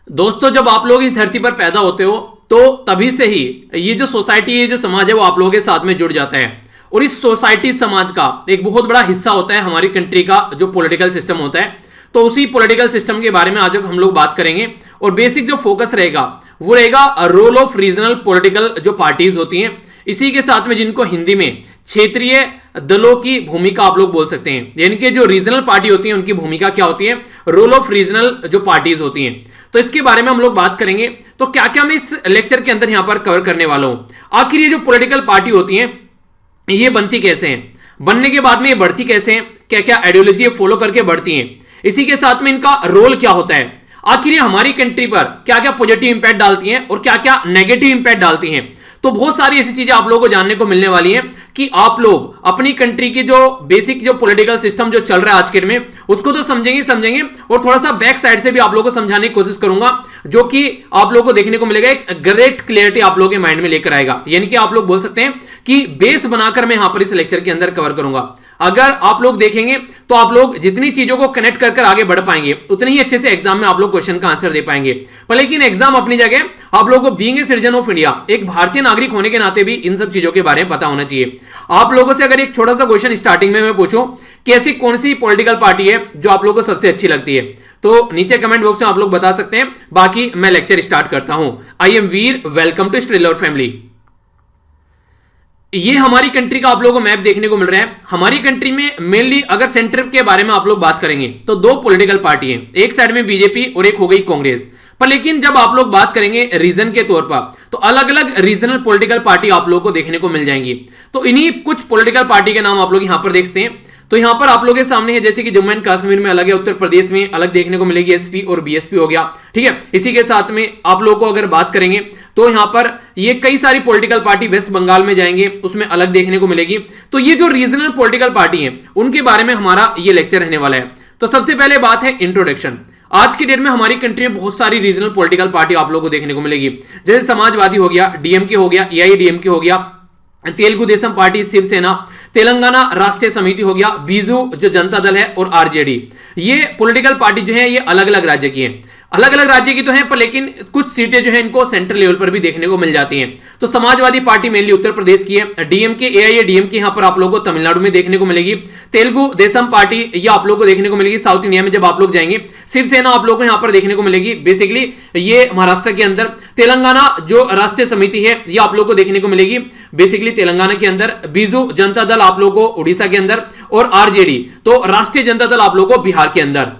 दोस्तों, जब आप लोग इस धरती पर पैदा होते हो तो तभी से ही ये जो सोसाइटी, ये जो समाज है, वो आप लोगों के साथ में जुड़ जाता है। और इस सोसाइटी समाज का एक बहुत बड़ा हिस्सा होता है हमारी कंट्री का जो पॉलिटिकल सिस्टम होता है। तो उसी पॉलिटिकल सिस्टम के बारे में आज हम लोग बात करेंगे। और बेसिक जो फोकस रहेगा वो रहेगा रोल ऑफ रीजनल पॉलिटिकल जो पार्टीज होती हैं, इसी के साथ में जिनको हिंदी में क्षेत्रीय दलों की भूमिका आप लोग बोल सकते हैं। यानी कि जो रीजनल पार्टी होती है उनकी भूमिका क्या होती है, रोल ऑफ रीजनल जो पार्टीज होती हैं। तो इसके बारे में हम लोग बात करेंगे। तो क्या क्या मैं इस लेक्चर के अंदर यहां पर कवर करने वाला हूं। आखिर ये जो पॉलिटिकल पार्टी होती हैं ये बनती कैसे हैं, बनने के बाद में ये बढ़ती कैसे हैं, क्या क्या आइडियोलॉजी फॉलो करके बढ़ती हैं, इसी के साथ में इनका रोल क्या होता है, आखिर ये हमारी कंट्री पर क्या क्या पॉजिटिव इंपैक्ट डालती हैं और क्या क्या नेगेटिव इंपैक्ट डालती हैं। तो बहुत सारी ऐसी चीजें आप लोगों को जानने को मिलने वाली हैं कि आप लोग अपनी कंट्री की जो बेसिक जो पॉलिटिकल सिस्टम जो चल रहा है आज के में उसको तो समझेंगे और थोड़ा सा बैक साइड से भी आप लोगों को समझाने की कोशिश करूंगा, जो कि आप लोगों को देखने को मिलेगा एक ग्रेट क्लियरिटी आप लोगों के माइंड में लेकर आएगा। यानी कि आप लोग बोल सकते हैं कि बेस बनाकर मैं यहां पर इस लेक्चर के अंदर कवर करूंगा। अगर आप लोग देखेंगे तो आप लोग जितनी चीजों को कनेक्ट कर आगे बढ़ पाएंगे उतनी ही अच्छे से एग्जाम में आप लोग क्वेश्चन का आंसर दे पाएंगे। पर लेकिन एग्जाम अपनी जगह, आप लोगों को being a citizen of India, एक भारतीय नागरिक होने के नाते भी इन सब चीजों के बारे में पता होना चाहिए। आप लोगों से अगर एक छोटा सा क्वेश्चन स्टार्टिंग में मैं पूछूं कि ऐसी कौन सी पॉलिटिकल पार्टी है जो आप लोगों को सबसे अच्छी लगती है, तो नीचे कमेंट बॉक्स में आप लोग बता सकते हैं। बाकी मैं लेक्चर स्टार्ट करता हूं। I am Veer, welcome to striller family. ये हमारी कंट्री का आप लोगों को मैप देखने को मिल रहा है। हमारी कंट्री में मेनली अगर सेंटर के बारे में आप लोग बात करेंगे तो दो पॉलिटिकल पार्टी हैं, एक साइड में बीजेपी और एक हो गई कांग्रेस। पर लेकिन जब आप लोग बात करेंगे रीजन के तौर पर तो अलग अलग रीजनल पॉलिटिकल पार्टी आप लोगों को देखने को मिल जाएंगी। तो इन्हीं कुछ पॉलिटिकल पार्टी के नाम आप लोग यहां पर देखते हैं। तो यहां पर आप लोगों के सामने है, जैसे कि जम्मू एंड कश्मीर में अलग है, उत्तर प्रदेश में अलग देखने को मिलेगी, एसपी और बीएसपी हो गया, ठीक है। इसी के साथ में आप लोगों को अगर बात करेंगे तो यहां पर ये कई सारी पॉलिटिकल पार्टी वेस्ट बंगाल में जाएंगे, उसमें अलग देखने को मिलेगी। तो ये जो रीजनल पॉलिटिकल पार्टी है उनके बारे में हमारा ये लेक्चर रहने वाला है। तो सबसे पहले बात है इंट्रोडक्शन। आज की डेट में हमारी कंट्री में बहुत सारी रीजनल पॉलिटिकल पार्टी आप लोगों को देखने को मिलेगी, जैसे समाजवादी हो गया, डीएमके हो गया, एआईएडीएमके हो गया, तेलुगु देशम पार्टी, शिवसेना, तेलंगाना राष्ट्रीय समिति हो गया, बीजू जो जनता दल है और आरजेडी। ये पॉलिटिकल पार्टी जो है ये अलग अलग राज्य की है, अलग अलग राज्य की तो है, पर लेकिन कुछ सीटें जो है इनको सेंट्रल लेवल पर भी देखने को मिल जाती हैं। तो समाजवादी पार्टी मेनली उत्तर प्रदेश की है, डीएमके एआईएडीएमके यहां पर आप लोगों को तमिलनाडु में देखने को मिलेगी, तेलुगु देशम पार्टी ये आप लोगों को देखने को मिलेगी साउथ इंडिया में जब आप लोग जाएंगे, शिवसेना आप लोगों को यहां पर देखने को मिलेगी बेसिकली ये महाराष्ट्र के अंदर, तेलंगाना जो राष्ट्रीय समिति है ये आप लोगों को देखने को मिलेगी बेसिकली तेलंगाना के अंदर, बीजू जनता दल आप लोगों को उड़ीसा के अंदर और आरजेडी तो राष्ट्रीय जनता दल आप लोगों को बिहार के अंदर।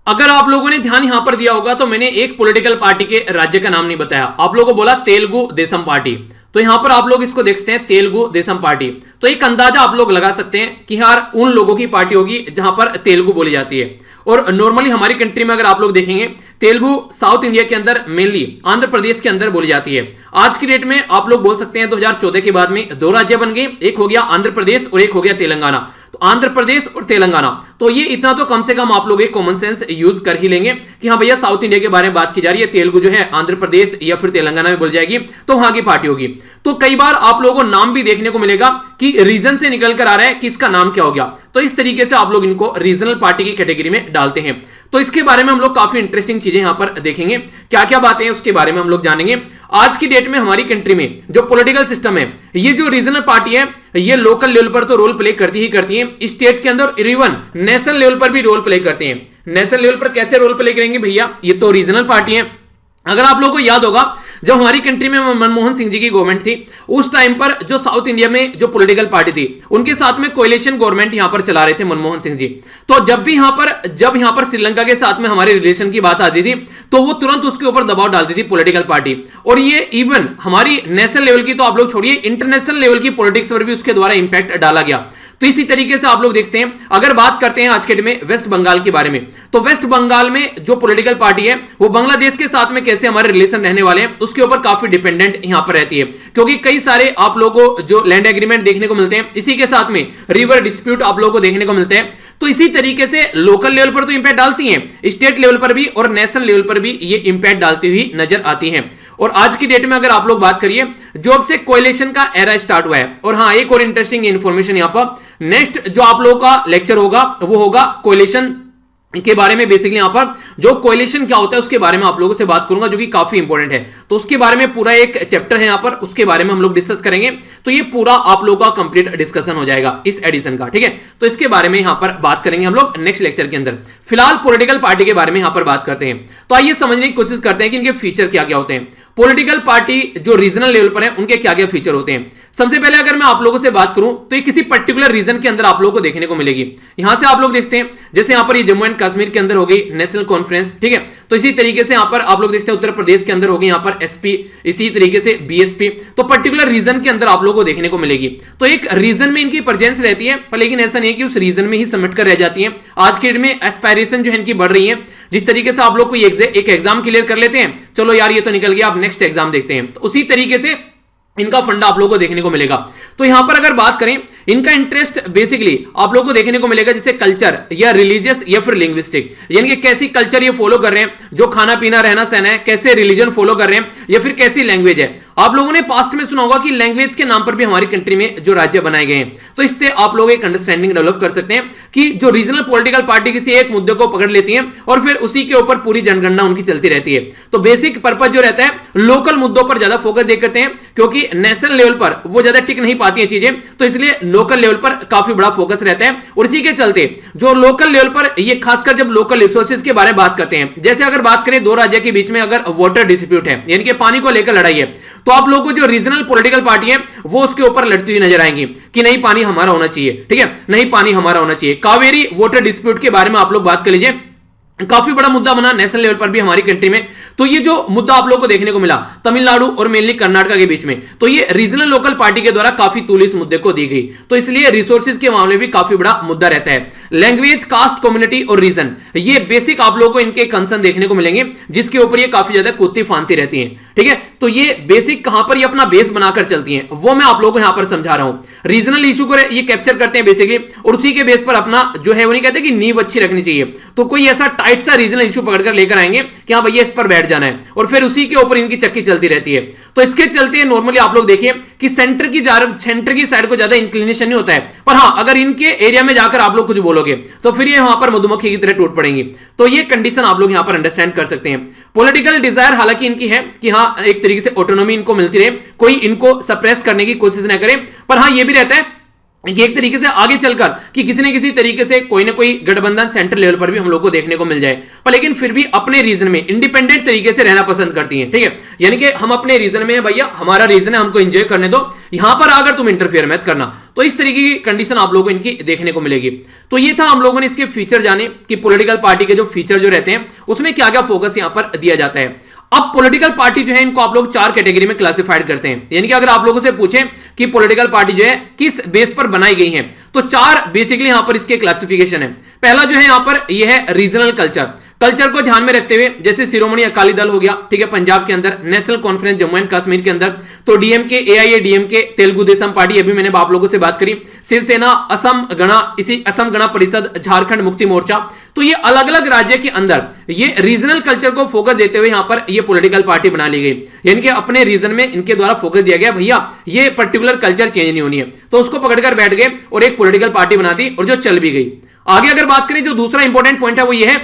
अगर आप लोगों ने ध्यान यहां पर दिया होगा तो मैंने एक पॉलिटिकल पार्टी के राज्य का नाम नहीं बताया, आप लोगों को बोला तेलुगु देशम पार्टी। तो यहां पर आप लोग इसको देखते हैं तेलुगु देशम पार्टी। तो एक अंदाजा आप लोग लगा सकते हैं कि यार उन लोगों की पार्टी होगी जहां पर तेलुगु बोली जाती है। और नॉर्मली हमारी कंट्री में अगर आप लोग देखेंगे तेलुगु साउथ इंडिया के अंदर मेनली आंध्र प्रदेश के अंदर बोली जाती है। आज की डेट में आप लोग बोल सकते हैं 2014 के बाद में दो राज्य बन गए, एक हो गया आंध्र प्रदेश और एक हो गया तेलंगाना। तो आंध्र प्रदेश और तेलंगाना, तो ये इतना तो कम से कम आप लोग एक कॉमन सेंस यूज कर ही लेंगे कि हाँ भैया साउथ इंडिया के बारे में बात की जा रही है, तेलुगु जो है आंध्र प्रदेश या फिर तेलंगाना में बोल जाएगी तो वहां की पार्टी होगी। तो कई बार आप लोगों को नाम भी देखने को मिलेगा कि रीजन से निकल कर आ रहा है कि इसका नाम क्या हो गया। तो इस तरीके से आप लोग इनको रीजनल पार्टी की कैटेगरी में डालते हैं। तो इसके बारे में हम लोग काफी इंटरेस्टिंग चीजें यहां पर देखेंगे, क्या क्या बातें हैं उसके बारे में हम लोग जानेंगे। आज की डेट में हमारी कंट्री में जो पॉलिटिकल सिस्टम है, ये जो रीजनल पार्टी है ये लोकल लेवल पर तो रोल प्ले करती ही करती है, स्टेट के अंदर इवन नेशनल लेवल पर भी रोल प्ले करते हैं। नेशनल लेवल पर कैसे रोल प्ले करेंगे भैया, ये तो रीजनल पार्टी है। अगर आप लोगों को याद होगा जब हमारी कंट्री में मनमोहन सिंह जी की गवर्नमेंट थी उस टाइम पर जो साउथ इंडिया में जो पॉलिटिकल पार्टी थी उनके साथ में कोएलिशन गवर्नमेंट यहां पर चला रहे थे मनमोहन सिंह जी। तो जब यहां पर श्रीलंका के साथ में हमारे रिलेशन की बात आती थी तो वो तुरंत उसके ऊपर दबाव डालती थी पॉलिटिकल पार्टी। और ये इवन हमारी नेशनल लेवल की तो आप लोग छोड़िए, इंटरनेशनल लेवल की पॉलिटिक्स पर भी उसके द्वारा इंपैक्ट डाला गया। तो इसी तरीके से आप लोग देखते हैं। अगर बात करते हैं आज के डेट में वेस्ट बंगाल के बारे में, तो वेस्ट बंगाल में जो पॉलिटिकल पार्टी है वो बांग्लादेश के साथ में कैसे हमारे रिलेशन रहने वाले हैं उसके ऊपर काफी डिपेंडेंट यहां पर रहती है, क्योंकि कई सारे आप लोगों को जो लैंड एग्रीमेंट देखने को मिलते हैं, इसी के साथ में रिवर डिस्प्यूट आप लोगों को देखने को मिलते हैं। तो इसी तरीके से लोकल लेवल पर तो इंपैक्ट डालती हैं, स्टेट लेवल पर भी और नेशनल लेवल पर भी ये इंपैक्ट डालती हुई नजर आती हैं। और आज की डेट में अगर आप लोग बात करिए, जब से कोएलिशन का एरा स्टार्ट हुआ है, और हाँ एक और इंटरेस्टिंग इंफॉर्मेशन यहां पर, नेक्स्ट जो आप लोगों का लेक्चर होगा वो होगा कोएलिशन के बारे में बेसिकली यहां पर जो कोएलिशन क्या होता है उसके बारे में आप लोगों से बात करूंगा, जो कि काफी इंपॉर्टेंट है। तो उसके बारे में पूरा एक चैप्टर है यहां पर, उसके बारे में हम लोग डिस्कस करेंगे। तो ये पूरा आप लोगों का कंप्लीट डिस्कशन हो जाएगा इस एडिशन का, ठीक है। तो इसके बारे में यहां पर बात करेंगे हम लोग नेक्स्ट लेक्चर के अंदर। फिलहाल पॉलिटिकल पार्टी के बारे में यहां पर बात करते हैं। तो आइए समझने की कोशिश करते हैं कि इनके फीचर क्या क्या होते हैं। पॉलिटिकल पार्टी जो रीजनल लेवल पर है उनके क्या क्या फीचर होते हैं। सबसे पहले अगर मैं आप लोगों से बात करूं तो ये किसी पर्टिकुलर रीजन के अंदर आप लोगों को देखने को मिलेगी। यहां से आप लोग देखते हैं जैसे यहां पर ये जम्मू एंड कश्मीर के अंदर हो गई नेशनल कॉन्फ्रेंस, ठीक है। तो इसी तरीके से यहां पर आप लोग देखते हैं उत्तर प्रदेश के अंदर होगी यहां पर एसपी, इसी तरीके से बीएसपी। तो पर्टिकुलर रीजन के अंदर आप लोगों को देखने को मिलेगी। तो एक रीजन में इनकी प्रेजेंस रहती है, पर लेकिन ऐसा नहीं है कि उस रीजन में ही समेट कर रह जाती है। आज के डेट में एस्पायरेशन जो है इनकी बढ़ रही है। जिस तरीके से आप लोग को एक एग्जाम क्लियर कर लेते हैं, चलो यार ये तो निकल गया, अब नेक्स्ट एग्जाम देखते हैं, तो उसी तरीके से इनका फंडा आप लोगों को देखने को मिलेगा। तो यहां पर अगर बात करें इनका इंटरेस्ट बेसिकली आप लोगों को देखने को मिलेगा जैसे कल्चर या रिलीजियस या फिर लिंग्विस्टिक, यानी कि कैसी कल्चर ये फॉलो कर रहे हैं, जो खाना पीना रहना सहना है, कैसे रिलीजन फॉलो कर रहे हैं, या फिर कैसी लैंग्वेज है। आप लोगों ने पास्ट में सुना होगा कि लैंग्वेज के नाम पर भी हमारी कंट्री में जो राज्य बनाए गए हैं। तो इससे आप लोग एक अंडरस्टैंडिंग डेवलप कर सकते हैं कि जो रीजनल पॉलिटिकल पार्टी किसी एक मुद्दे को पकड़ लेती है और फिर उसी के ऊपर पूरी जनगणना उनकी चलती रहती है। तो बेसिक पर्पज जो रहता है लोकल मुद्दों पर ज्यादा फोकस दे करते हैं, क्योंकि नेशनल लेवल पर वो ज्यादा टिक नहीं पाती है चीजें, तो इसलिए लोकल लेवल पर काफी बड़ा फोकस रहता है। और इसी के चलते जो लोकल लेवल पर ये खासकर जब लोकल रिसोर्सेज के बारे में बात करते हैं, जैसे अगर बात करें दो राज्य के बीच में अगर वाटर डिस्प्यूट है, यानी कि पानी को लेकर लड़ाई है, तो आप लोगों को जो रीजनल पॉलिटिकल पार्टी है वो उसके ऊपर लड़ती हुई नजर आएंगी कि नहीं पानी हमारा होना चाहिए, ठीक है, नहीं पानी हमारा होना चाहिए। कावेरी वाटर डिस्प्यूट के बारे में आप लोग बात कर लीजिए, काफी बड़ा मुद्दा बना नेशनल लेवल पर भी हमारी कंट्री में। तो ये जो मुद्दा आप लोगों को देखने को मिला तमिलनाडु और मेनली कर्नाटक के बीच में, तो ये रीजनल लोकल पार्टी के द्वारा काफी तूल इस मुद्दे को दी गई। तो इसलिए रिसोर्सेज के मामले में भी काफी बड़ा मुद्दा रहता है। लैंग्वेज, कास्ट, कम्युनिटी और रीजन, ये बेसिक आप लोगों को इनके कंसर्न देखने को मिलेंगे, जिसके ऊपर ये काफी ज्यादा कूदती फांदती रहती है, ठीक है। तो ये बेसिक कहां पर ये अपना बेस बनाकर चलती हैं वो मैं आप लोगों को यहां पर समझा रहा हूं। रीजनल इशू को ये कैप्चर करते हैं बेसिकली, और उसी के बेस पर अपना जो है वो नहीं कहते कि नींव अच्छी रखनी चाहिए। तो कोई ऐसा टाइट सा रीजनल इशू पकड़कर लेकर आएंगे कि हाँ भैया इस पर बैठ जाना है, और फिर उसी के ऊपर इनकी चक्की चलती रहती है। तो इसके चलते नॉर्मली आप लोग देखिए कि सेंटर की साइड को ज्यादा इंक्लिनेशन नहीं होता है, पर हाँ अगर इनके एरिया में जाकर आप लोग कुछ बोलोगे तो फिर ये वहां पर मधुमक्खी की तरह टूट पड़ेंगी। तो ये कंडीशन आप लोग यहां पर अंडरस्टैंड कर सकते हैं। पॉलिटिकल डिजायर हालांकि इनकी है कि हाँ एक तरीके से ऑटोनॉमी इनको मिलती रहे, कोई इनको सप्रेस करने की कोशिश ना करे, पर हाँ ये भी रहता है कि एक तरीके से आगे चलकर कि किसी न किसी तरीके से कोई ना कोई गठबंधन सेंट्रल लेवल पर भी हम लोग को देखने को मिल जाए, पर लेकिन फिर भी अपने रीजन में इंडिपेंडेंट तरीके से रहना पसंद करती हैं, ठीक है। यानी कि हम अपने रीजन में है भैया, हमारा रीजन है, हमको एंजॉय करने दो, यहां पर अगर तुम इंटरफेयर मत करना। तो इस तरीके की कंडीशन आप लोगों को इनकी देखने को मिलेगी। तो ये था हम लोगों ने इसके फीचर जाने कि पॉलिटिकल पार्टी के जो फीचर जो रहते हैं उसमें क्या क्या फोकस यहां पर दिया जाता है। अब पॉलिटिकल पार्टी जो है इनको आप लोग चार कैटेगरी में क्लासिफाइड करते हैं। यानी कि अगर आप लोगों से पूछें कि पॉलिटिकल पार्टी जो है किस बेस पर बनाई गई है, तो चार बेसिकली यहां पर इसके क्लासिफिकेशन है। पहला जो है यहां पर यह है रीजनल कल्चर को ध्यान में रखते हुए, जैसे शिरोमणि अकाली दल हो गया, ठीक है, पंजाब के अंदर, national conference Jammu and Kashmir के अंदर, तो डीएमके, एआईएडीएमके, तेलुगु देशम पार्टी, अभी मैंने आप लोगों से बात करी, शिवसेना, असम गण परिषद, झारखंड मुक्ति मोर्चा। तो ये अलग अलग राज्य के अंदर ये रीजनल कल्चर को फोकस देते हुए यहां पर ये पॉलिटिकल पार्टी बना ली गई। यानी कि अपने रीजन में इनके द्वारा फोकस दिया गया, भैया ये पर्टिकुलर कल्चर चेंज नहीं होनी है, तो उसको पकड़कर बैठ गए और एक पॉलिटिकल पार्टी बना दी और जो चल भी गई। आगे अगर बात करें जो दूसरा इंपॉर्टेंट पॉइंट है वो ये है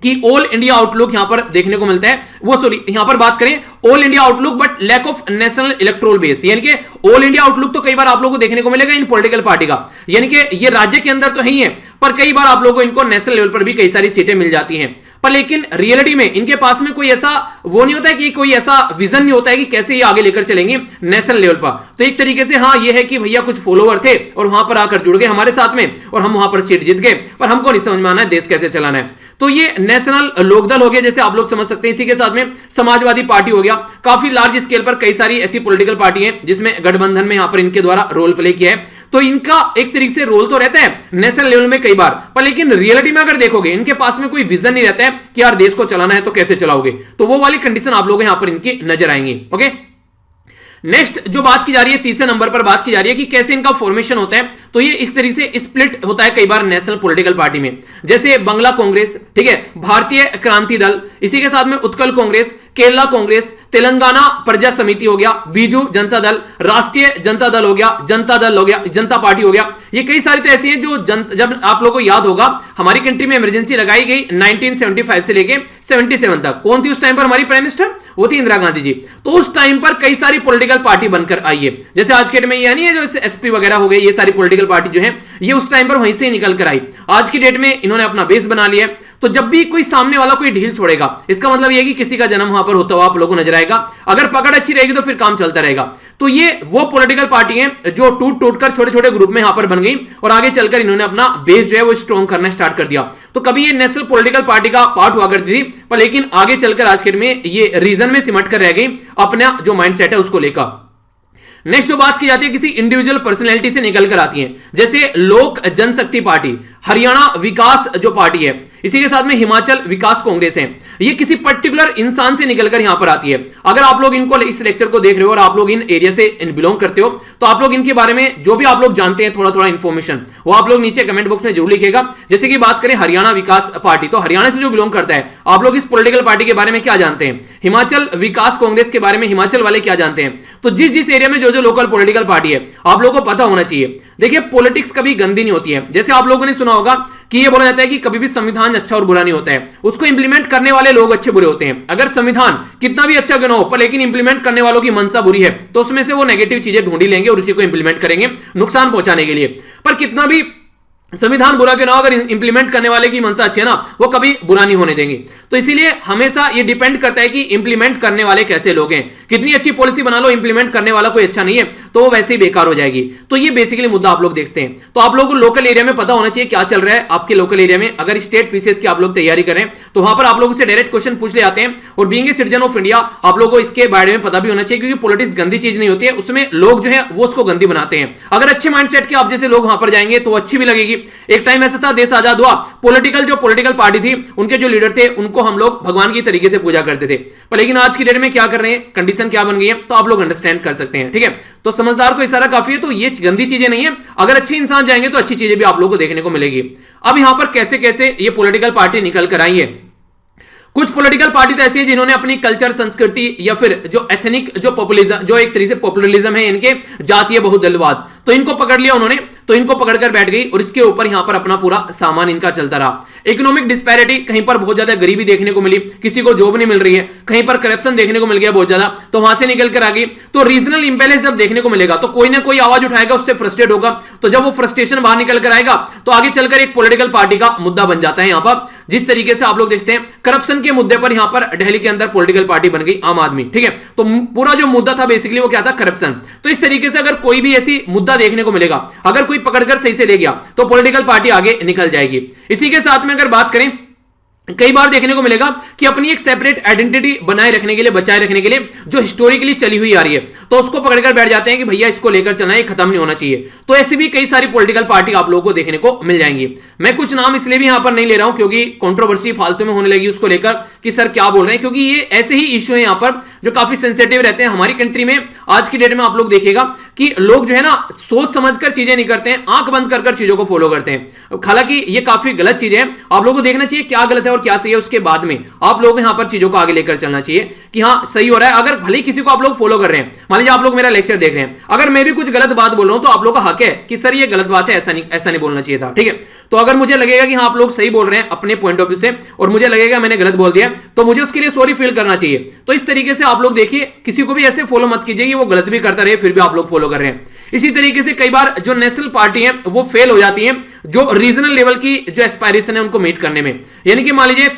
कि ऑल इंडिया आउटलुक यहां पर देखने को मिलता है, वो सॉरी यहां पर बात करें all India outlook but lack of national electoral base. यानी कि ऑल इंडिया आउटलुक तो कई बार आप लोगों को देखने को मिलेगा इन पॉलिटिकल पार्टी का, यानी कि ये राज्य के अंदर तो है ही है, पर कई बार आप लोगों को इनको नेशनल लेवल पर भी कई सारी सीटें मिल जाती हैं, पर लेकिन रियलिटी में इनके पास में कोई ऐसा वो नहीं होता है कि कोई ऐसा विजन नहीं होता है कि कैसे ये आगे लेकर चलेंगे नेशनल लेवल पर। तो एक तरीके से हाँ ये है कि भैया कुछ फॉलोवर थे और वहां पर आकर जुड़ गए हमारे साथ में और हम वहां पर सीट जीत गए, पर हमको नहीं समझ में आना है देश कैसे चलाना है। तो ये नेशनल लोकदल हो गया, जैसे आप लोग समझ सकते हैं। इसी के साथ में समाजवादी पार्टी हो गया, काफी लार्ज स्केल पर कई सारी ऐसी पॉलिटिकल पार्टी है जिसमें गठबंधन में यहां पर इनके द्वारा रोल प्ले किया है। तो इनका एक तरीके से रोल तो रहता है नेशनल लेवल में कई बार, पर लेकिन रियलिटी में अगर देखोगे इनके पास में कोई विजन नहीं रहता है कि यार देश को चलाना है तो कैसे चलाओगे, तो वो वाली कंडीशन आप लोग यहां पर इनकी नजर आएंगी। ओके, नेक्स्ट जो बात की जा रही है, तीसरे नंबर पर बात की जा रही है कि कैसे इनका फॉर्मेशन होता है। तो ये इस तरीके से स्प्लिट होता है कई बार नेशनल पॉलिटिकल पार्टी में, जैसे बंगला कांग्रेस, ठीक है, भारतीय क्रांति दल, इसी के साथ में उत्कल कांग्रेस, केरला कांग्रेस, तेलंगाना प्रजा समिति हो गया, बीजू जनता दल, राष्ट्रीय जनता दल हो गया, जनता दल हो गया, जनता पार्टी हो गया। ये कई सारी तो ऐसी हैं जो जब आप लोगों को याद होगा हमारी कंट्री में इमरजेंसी लगाई गई 1975 से लेके 77 तक। कौन थी उस टाइम पर हमारी प्राइम मिनिस्टर? वो थी इंदिरा गांधी जी। तो उस टाइम पर कई सारी पॉलिटिकल पार्टी बनकर आई है। जैसे आज के डेट में ये नहीं है जो एसपी वगैरह हो गए, ये सारी पॉलिटिकल पार्टी जो है ये उस टाइम पर वहीं से निकल कर आई। आज की डेट में इन्होंने अपना बेस बना लिया। तो जब भी कोई सामने वाला कोई ढील छोड़ेगा, इसका मतलब यह कि किसी का जन्म वहां पर होता हुआ आप लोगों को नजर आएगा। अगर पकड़ अच्छी रहेगी तो फिर काम चलता रहेगा। तो ये वो पॉलिटिकल पार्टी है जो टूट टूट कर छोटे छोटे ग्रुप में यहां पर बन गई और आगे चलकर इन्होंने अपना बेस जो है वो स्ट्रॉन्ग करना स्टार्ट कर दिया। तो कभी ये नेशनल पॉलिटिकल पार्टी का पार्ट हुआ करती थी, पर लेकिन आगे चलकर आज के दिन में ये रीजन में सिमट कर रह गई अपना जो माइंडसेट है उसको लेकर। नेक्स्ट जो बात की जाती है किसी इंडिविजुअल पर्सनैलिटी से निकल कर आती है, जैसे लोक जनशक्ति पार्टी, हरियाणा विकास जो पार्टी है, इसी के साथ में हिमाचल विकास कांग्रेस है। ये किसी पर्टिकुलर इंसान से निकलकर यहां पर आती है। अगर आप लोग इनको इस लेक्चर को देख रहे हो और आप लोग इन एरिया से बिलोंग करते हो तो आप लोग इनके बारे में जो भी आप लोग जानते हैं थोड़ा थोड़ा इंफॉर्मेशन वो आप लोग नीचे कमेंट बॉक्स में जरूर लिखिएगा। जैसे कि बात करें हरियाणा विकास पार्टी, तो हरियाणा से जो बिलोंग करता है आप लोग इस पॉलिटिकल पार्टी के बारे में क्या जानते हैं? हिमाचल विकास कांग्रेस के बारे में हिमाचल वाले क्या जानते हैं? तो जिस जिस एरिया में जो जो लोकल पॉलिटिकल पार्टी है आप लोगों को पता होना चाहिए। देखिए पॉलिटिक्स कभी गंदी नहीं होती है। जैसे आप लोगों ने सुना होगा कि ये बोला जाता है कि कभी भी संविधान अच्छा और बुरा नहीं होता है, उसको इंप्लीमेंट करने वाले लोग अच्छे बुरे होते हैं। अगर संविधान कितना भी अच्छा क्यों ना हो पर लेकिन इंप्लीमेंट करने वालों की मनसा बुरी है तो उसमें से वो नेगेटिव चीजें ढूंढी लेंगे और उसी को इंप्लीमेंट करेंगे नुकसान पहुंचाने के लिए। पर कितना भी संविधान बुरा क्यों ना हो, अगर इंप्लीमेंट करने वाले की मनसा अच्छी है ना वो कभी बुरा नहीं होने देंगे। तो इसीलिए हमेशा ये डिपेंड करता है कि इंप्लीमेंट करने वाले कैसे लोग हैं। कितनी अच्छी पॉलिसी बना लो, इंप्लीमेंट करने वाला कोई अच्छा नहीं है तो वो वैसे ही बेकार हो जाएगी। तो ये बेसिकली मुद्दा आप लोग देखते हैं। तो आप लोगों को लोकल एरिया में पता होना चाहिए क्या चल रहा है आपके लोकल एरिया में। अगर स्टेट पीसीएस की आप लोग तैयारी करें तो वहां पर आप लोगों से डायरेक्ट क्वेश्चन पूछ ले जाते हैं। और being a citizen of India आप लोगों को इसके बारे में पता भी होना चाहिए, क्योंकि पॉलिटिक्स गंदी चीज नहीं होती है, उसमें लोग जो है वो उसको गंदी बनाते हैं। अगर अच्छे माइंडसेट के आप जैसे लोग वहां पर जाएंगे तो अच्छी भी लगेगी। एक टाइम ऐसा था देश आजाद हुआ, पॉलिटिकल पार्टी थी उनके जो लीडर थे उनको हम लोग भगवान की तरीके से पूजा करते थे। पर लेकिन आज की डेट में क्या कर रहे हैं, कंडीशन क्या बन गई है, तो आप लोग अंडरस्टैंड कर सकते हैं। ठीक है, तो समझदार को इशारा काफी है। तो ये गंदी चीजें नहीं है, अगर अच्छे इंसान जाएंगे तो अच्छी चीजें भी आप लोगों को देखने को मिलेगी। अब यहां पर कैसे कैसे ये पॉलिटिकल पार्टी निकल कर आई है। कुछ पॉलिटिकल पार्टी तो ऐसी है जिन्होंने अपनी कल्चर संस्कृति या फिर जो एथनिक जो पॉपुलिज्म जो एक तरीके से पॉपुलरिज्म है इनके जातीय बहुदलवाद, तो इनको पकड़ लिया उन्होंने, तो इनको पकड़कर बैठ गई और इसके ऊपर यहां पर अपना पूरा सामान इनका चलता रहा। इकोनॉमिक डिस्पैरिटी, कहीं पर बहुत ज्यादा गरीबी देखने को मिली, किसी को जॉब नहीं मिल रही है, कहीं पर करप्शन देखने को मिल गया बहुत ज्यादा, तो वहां से निकल कर आ गई। तो रीजनल इंबैलेंस जब देखने को मिलेगा तो कोई ना कोई आवाज उठाएगा, उससे फ्रस्ट्रेट होगा, तो जब वो फ्रस्ट्रेशन बाहर निकल कर आएगा तो आगे चलकर एक पॉलिटिकल पार्टी का मुद्दा बन जाता है। यहां पर जिस तरीके से आप लोग देखते हैं करप्शन के मुद्दे पर यहां पर दिल्ली के अंदर पॉलिटिकल पार्टी बन गई आम आदमी। ठीक है, तो पूरा जो मुद्दा था बेसिकली वो क्या था, करप्शन। तो इस तरीके से अगर कोई भी ऐसी मुद्दा देखने को मिलेगा, अगर कोई पकड़कर सही से ले गया तो पॉलिटिकल पार्टी आगे निकल जाएगी। इसी के साथ में अगर बात करें, कई बार देखने को मिलेगा कि अपनी एक सेपरेट आइडेंटिटी बनाए रखने के लिए, बचाए रखने के लिए जो हिस्टोरिकली चली हुई आ रही है तो उसको पकड़कर बैठ जाते हैं कि भैया इसको लेकर चलना है, खत्म नहीं होना चाहिए। तो ऐसी भी कई सारी पॉलिटिकल पार्टी आप लोगों को देखने को मिल जाएंगी। मैं कुछ नाम इसलिए भी यहां पर नहीं ले रहा हूं क्योंकि कंट्रोवर्सी फालतू में होने लगी उसको लेकर कि सर क्या बोल रहे हैं, क्योंकि ये ऐसे ही इश्यू है यहां पर जो काफी सेंसिटिव रहते हैं हमारी कंट्री में। आज की डेट में आप लोग देखिएगा कि लोग जो है ना सोच समझकर चीजें नहीं करते हैं, आंख बंद कर चीजों को फॉलो करते हैं। हालांकि ये काफी गलत चीज है, आप लोगों को देखना चाहिए क्या गलत है और क्या सही है, उसके बाद में आप लोग यहां पर चीजों को आगे लेकर चलना चाहिए कि हां सही हो रहा है। अगर भले किसी को आप लोग फॉलो कर रहे हैं, मान लीजिए आप लोग मेरा लेक्चर देख रहे हैं, अगर मैं भी कुछ गलत बात बोल रहा हूं तो आप लोगों का हक है कि सर ये गलत बात है, ऐसा नहीं बोलना चाहिए था। ठीक है, तो अगर मुझे लगेगा कि हाँ आप लोग सही बोल रहे हैं अपने पॉइंट ऑफ व्यू से और मुझे लगेगा मैंने गलत बोल दिया तो मुझे उसके लिए सॉरी फील करना चाहिए। तो इस तरीके से आप लोग देखिए, किसी को भी ऐसे फॉलो मत कीजिए कि वो गलत भी करता रहे फिर भी आप लोग फॉलो कर रहे हैं। इसी तरीके से कई बार जो नेशनल पार्टी है वो फेल हो जाती है जो रीजनल लेवल की जो एस्पायरेशन है उनको मीट करने में। यानी कि मान लीजिए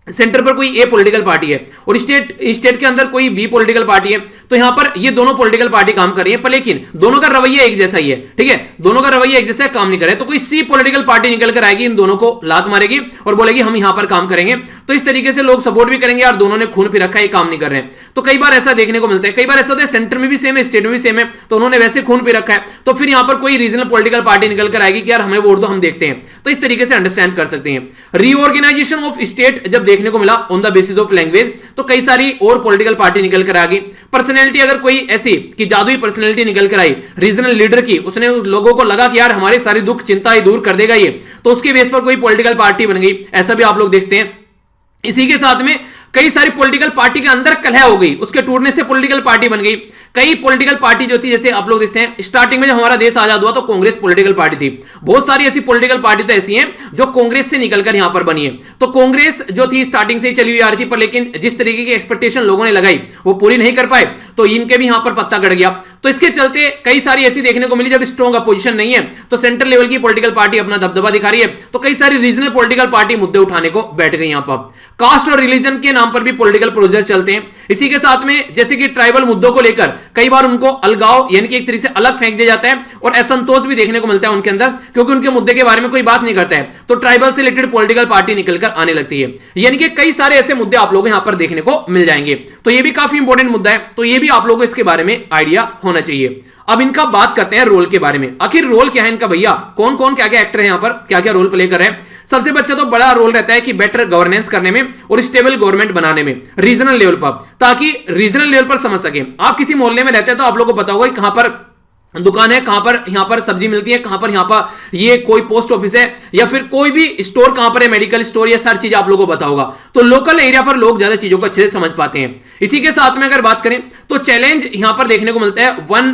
सेंटर पर कोई ए पॉलिटिकल पार्टी है और स्टेट के अंदर कोई बी पॉलिटिकल पार्टी है, तो यहां पर ये दोनों पॉलिटिकल पार्टी काम कर रही है पर लेकिन दोनों का रवैया एक जैसा ही है। ठीक है, दोनों का रवैया एक जैसा काम नहीं कर रहे, तो कोई सी पॉलिटिकल पार्टी निकल कर आएगी, इन दोनों को लात मारेगी और बोलेगी हम यहां पर काम करेंगे। तो इस तरीके से लोग सपोर्ट भी करेंगे और दोनों ने खून पी रखा है, काम नहीं कर रहे हैं। तो कई बार ऐसा देखने को मिलता है, कई बार ऐसा होता है सेंटर में भी सेम है, स्टेट में भी सेम है, तो उन्होंने वैसे खून पी रखा है, तो फिर यहां पर कोई रीजनल पॉलिटिकल पार्टी निकल कर आएगी कि यार हमें वोट दो, हम देखते हैं। तो इस तरीके से अंडरस्टैंड कर सकते हैं। रीऑर्गेनाइजेशन ऑफ स्टेट जब देखने को मिला on the basis of language, तो कई सारी और पॉलिटिकल पार्टी निकल कर आ गई। पर्सनैलिटी अगर कोई ऐसी कि जादुई पर्सनैलिटी निकल कर आई रीजनल लीडर की, उसने लोगों को लगा कि यार हमारे सारे दुख चिंता ही दूर कर देगा ये, तो उसके बेस पर कोई पॉलिटिकल पार्टी बन गई, ऐसा भी आप लोग देखते हैं। इसी के साथ में कई सारी पॉलिटिकल पार्टी के अंदर कलह हो गई, उसके टूटने से पॉलिटिकल पार्टी बन गई। कई पॉलिटिकल पार्टी जो थी, जैसे आप लोग देखते हैं स्टार्टिंग में जब हमारा देश आजाद हुआ तो कांग्रेस पॉलिटिकल पार्टी थी। बहुत सारी ऐसी पॉलिटिकल पार्टी तो ऐसी हैं जो कांग्रेस से निकलकर यहां पर बनी है। तो कांग्रेस जो थी स्टार्टिंग से ही चली हुई आ रही थी, पर लेकिन जिस तरीके की एक्सपेक्टेशन लोगों ने लगाई वो पूरी नहीं कर पाए, तो इनके भी यहां पर पत्ता गड़ गया। तो इसके चलते कई सारी ऐसी देखने को मिली, जब स्ट्रॉन्ग अपोजिशन नहीं है तो सेंट्रल लेवल की पॉलिटिकल पार्टी अपना दबदबा दिखा रही है, तो कई सारी रीजनल पॉलिटिकल पार्टी मुद्दे उठाने को बैठ गई। यहां पर कास्ट और रिलीजन के नाम पर भी पॉलिटिकल प्रोसेस चलते हैं। इसी के साथ में जैसे कि ट्राइबल मुद्दों को लेकर कई बार उनको अलगाव यानी कि एक तरीके से अलग फेंक दिया जाता है, और असंतोष भी देखने को मिलता है उनके अंदर, क्योंकि उनके मुद्दे के बारे में कोई बात नहीं करता है, तो ट्राइबल से रिलेटेड पॉलिटिकल पार्टी निकलकर आने लगती है। यानी कि कई सारे ऐसे मुद्दे आप लोगों को यहां पर देखने को मिल जाएंगे। तो ये भी काफी इंपॉर्टेंट मुद्दा है, तो ये भी आप लोगों को इसके बारे में आइडिया होना चाहिए। अब इनका बात करते हैं रोल के बारे में। आखिर रोल क्या है इनका भैया, कौन कौन क्या क्या एक्टर है यहां पर, क्या क्या रोल प्ले कर रहे हैं। सबसे अच्छा तो बड़ा रोल रहता है कि बेटर गवर्नेंस करने में और स्टेबल गवर्नमेंट बनाने में रीजनल लेवल पर, ताकि रीजनल लेवल पर समझ सके। आप किसी मोहल्ले में रहते हैं तो आप लोगों को पता होगा कि कहां पर दुकान है, कहां पर यहां पर सब्जी मिलती है, कहां पर यहां पर ये कोई पोस्ट ऑफिस है, या फिर कोई भी स्टोर कहां पर है, मेडिकल स्टोर, ये सारी चीजें आप लोगों को पता होगा। तो लोकल एरिया पर लोग ज्यादा चीजों को अच्छे से समझ पाते हैं। इसी के साथ में अगर बात करें तो चैलेंज यहां पर देखने को मिलता है वन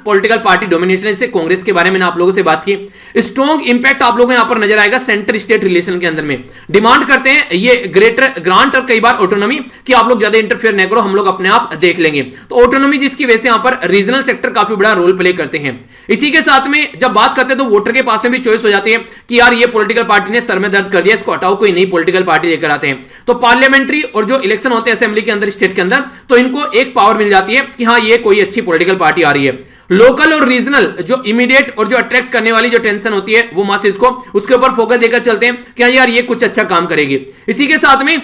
पॉलिटिकल पार्टी डोमिनेशन, इससे कांग्रेस के बारे में आप लोगों से बात की। स्ट्रॉन्ग इंपैक्ट आप लोगों को यहां पर नजर आएगा सेंटर स्टेट रिलेशन के अंदर में। डिमांड करते हैं ये ग्रेटर ग्रांट और कई बार ऑटोनॉमी कि आप लोग ज्यादा इंटरफेयर न करो, हम लोग अपने आप देख लेंगे। तो ऑटोनॉमी जिसकी वजह से यहां पर रीजनल सेक्टर काफी बड़ा रोल प्ले करते हैं। इसी के साथ में जब बात करते हैं तो वोटर के पास में भी चॉइस हो जाती है कि यार ये पॉलिटिकल पार्टी ने सर में दर्द कर दिया, इसको हटाओ, कोई नई पॉलिटिकल पार्टी लेकर आते हैं। तो पार्लियामेंट्री और जो इलेक्शन होते हैं असेंबली के अंदर, स्टेट के अंदर, तो इनको एक पावर मिल जाती है कि हाँ ये कोई अच्छी पॉलिटिकल पार्टी आ रही है। लोकल और रीजनल जो इमीडिएट और जो अट्रैक्ट करने वाली जो टेंशन होती है वो मासेस को, उसके ऊपर फोकस देकर चलते हैं कि हाँ यार ये कुछ अच्छा काम करेगी। इसी के साथ में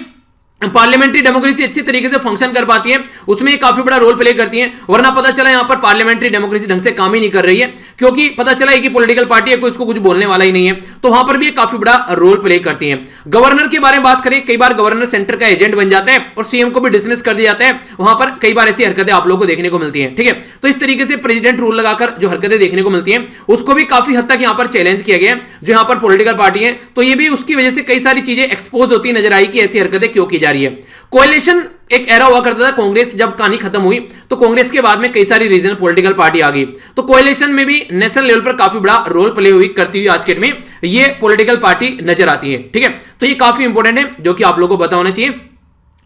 पार्लियामेंट्री डेमोक्रेसी अच्छी तरीके से फंक्शन कर पाती है, उसमें काफी बड़ा रोल प्ले करती है। वरना पता चला यहां पर पार्लियामेंट्री डेमोक्रेसी ढंग से काम ही नहीं कर रही है, क्योंकि पता चला है कि पॉलिटिकल पार्टी है, कोई इसको कुछ बोलने वाला ही नहीं है, तो वहां पर भी काफी बड़ा रोल प्ले करती है। गवर्नर के बारे में बात करें, कई बार गवर्नर सेंटर का एजेंट बन जाता है और सीएम को भी डिसमिस कर दिया जाता है। वहां पर कई बार ऐसी हरकतें आप लोगों को देखने को मिलती है। ठीक है, तो इस तरीके से प्रेसिडेंट रूल लगाकर जो हरकतें देखने को मिलती है उसको भी काफी हद तक यहां पर चैलेंज किया गया है, जो यहां पर पॉलिटिकल पार्टी है। तो ये भी उसकी वजह से कई सारी चीजें एक्सपोज होती नजर आई कि ऐसी हरकतें क्यों की जा रही है। कोएलिशन एक एरा हुआ करता था, कांग्रेस जब कहानी खत्म हुई तो कांग्रेस के बाद में कई सारी रीजनल पॉलिटिकल पार्टी आ गई, तो कोएलिशन में भी नेशनल लेवल पर काफी बड़ा रोल प्ले हुई करती हुई आज के डेट में ये पॉलिटिकल पार्टी नजर आती है। ठीक है, तो ये काफी इंपॉर्टेंट है जो कि आप लोगों को पता होना चाहिए,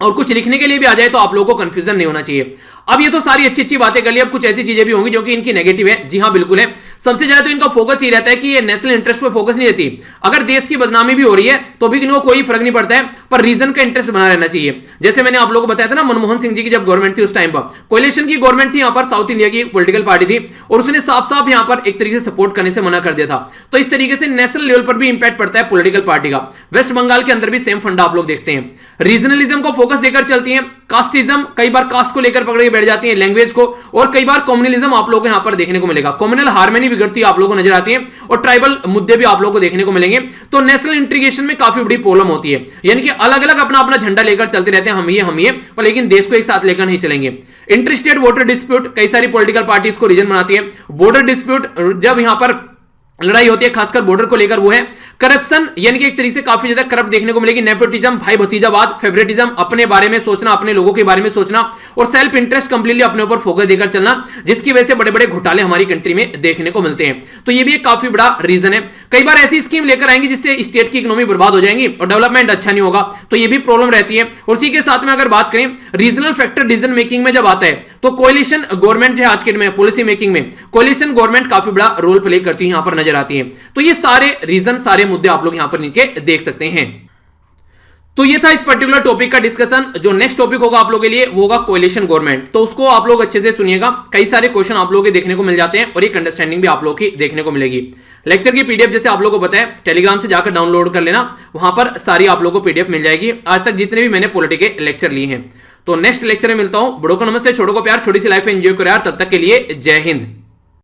और कुछ लिखने के लिए भी आ जाए तो आप लोगों को कंफ्यूजन नहीं होना चाहिए। अब ये तो सारी अच्छी अच्छी बातें कर ली, अब कुछ ऐसी चीजें भी होंगी जो कि इनकी नेगेटिव है। जी हाँ बिल्कुल है, सबसे ज्यादा तो इनका फोकस ही रहता है कि ये नेशनल इंटरेस्ट पे फोकस नहीं देती। अगर देश की बदनामी भी हो रही है तो भी इनको कोई फर्क नहीं पड़ता है, पर रीजन का इंटरेस्ट बना रहना चाहिए। जैसे मैंने आप लोगों को बताया था ना, मनमोहन सिंह जी की जब गवर्नमेंट थी उस टाइम पर कोएलिशन की गवर्नमेंट थी, यहाँ पर साउथ इंडिया की पॉलिटिकल पार्टी थी, और उसने साफ साफ यहाँ पर एक तरीके से सपोर्ट करने से मना कर दिया था। तो इस तरीके से नेशनल लेवल पर भी इंपैक्ट पड़ता है पॉलिटिकल पार्टी का। वेस्ट बंगाल के अंदर भी सेम फंडा आप लोग देखते हैं। रीजनलिज्म को फोकस देकर चलती है, कास्टिज्म कई बार कास्ट को लेकर पकड़ के बैठ जाती है, लैंग्वेज को, और कई बार कम्युनलिज्म आप लोगों को यहां पर देखने को मिलेगा। कम्युनल हार्मनी बिगड़ती आप लोगों को नजर आती है, और ट्राइबल मुद्दे भी आप लोगों को देखने को मिलेंगे। तो नेशनल इंटीग्रेशन में काफी बड़ी प्रॉब्लम होती है, यानी कि अलग अलग अपना अपना झंडा लेकर चलते रहते हैं, हम ये पर लेकिन देश को एक साथ लेकर नहीं चलेंगे। इंटर स्टेट वोटर डिस्प्यूट, कई सारी पॉलिटिकल पार्टीज को रीजन बनाती है। बॉर्डर डिस्प्यूट, जब यहां पर लड़ाई होती है खासकर बॉर्डर को लेकर, वो है करप्शन, यानी कि एक तरीके से काफी ज्यादा करप्ट देखने को मिलेगी। नेपोटिज्म, भाई भतीजावाद, फेवरेटिज्म, अपने बारे में सोचना, अपने लोगों के बारे में सोचना, और सेल्फ इंटरेस्ट कंप्लीटली अपने ऊपर फोकस देकर चलना, जिसकी वजह से बड़े बड़े घोटाले हमारी कंट्री में देखने को मिलते हैं। तो ये भी एक काफी बड़ा रीजन है। कई बार ऐसी स्कीम लेकर आएंगी जिससे स्टेट की इकोनॉमी बर्बाद हो जाएंगी और डेवलपमेंट अच्छा नहीं होगा, तो ये भी प्रॉब्लम रहती है। और इसी के साथ में अगर बात करें रीजनल फैक्टर डिसीजन मेकिंग में जब आता है, तो कोएलिशन गवर्नमेंट जो है आज के में पॉलिसी मेकिंग में कोएलिशन गवर्नमेंट काफी बड़ा रोल प्ले करती है, यहां पर नजर आती है। तो ये सारे रीजन, सारे मुद्दे आप लोग यहां पर इनके देख सकते हैं। तो ये था इस पर्टिकुलर टॉपिक का डिस्कशन। जो नेक्स्ट टॉपिक होगा आप लोगों के लिए वो होगा कोएलिशन गवर्नमेंट, तो उसको आप लोग अच्छे से सुनिएगा। कई सारे क्वेश्चन आप लोगों के देखने को मिल जाते हैं और एक अंडरस्टैंडिंग भी आप लोगों की देखने को मिलेगी। लेक्चर की पीडीएफ जैसे आप लोगों को बताया टेलीग्राम से जाकर डाउनलोड कर लेना, वहां पर सारी आप लोगों को पीडीएफ मिल जाएगी, आज तक जितने भी मैंने पॉलिटी के लेक्चर लिए हैं। तो नेक्स्ट लेक्चर में मिलता हूं। बड़ों को नमस्ते, छोटों को प्यार, छोटी सी लाइफ एंजॉय करो यार। तब तक के लिए जय हिंद।